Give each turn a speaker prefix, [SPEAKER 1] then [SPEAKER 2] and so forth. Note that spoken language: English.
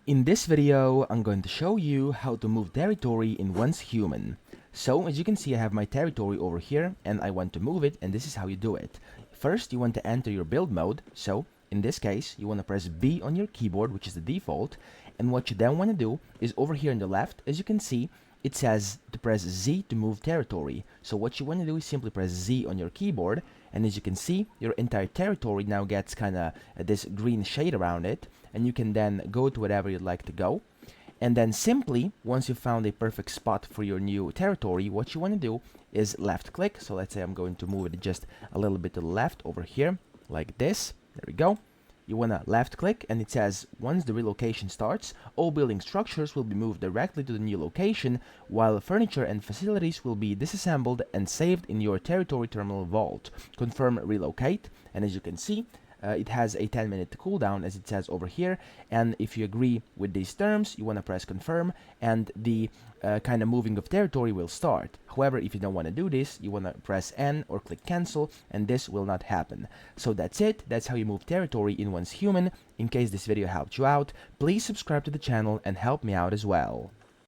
[SPEAKER 1] In this video, I'm going to show you how to move territory in Once Human. So, as you can see, I have my territory over here, and I want to move it, and this is how you do it. First, you want to enter your build mode, so, in this case, you want to press B on your keyboard, which is the default, and what you then want to do is over here on the left, as you can see, it says to press Z to move territory. So what you want to do is simply press Z on your keyboard, and as you can see, your entire territory now gets kind of this green shade around it, and you can then go to wherever you'd like to go. And then simply, once you've found a perfect spot for your new territory, what you want to do is left click. So let's say I'm going to move it just a little bit to the left over here, like this. There we go. You want to left click, and it says once the relocation starts, all building structures will be moved directly to the new location, while furniture and facilities will be disassembled and saved in your territory terminal vault. Confirm relocate, and as you can see, it has a 10-minute cooldown, as it says over here, and if you agree with these terms, you want to press confirm, and the kind of moving of territory will start. However, if you don't want to do this, you want to press N or click cancel, and this will not happen. So that's it. That's how you move territory in Once Human. In case this video helped you out, please subscribe to the channel and help me out as well.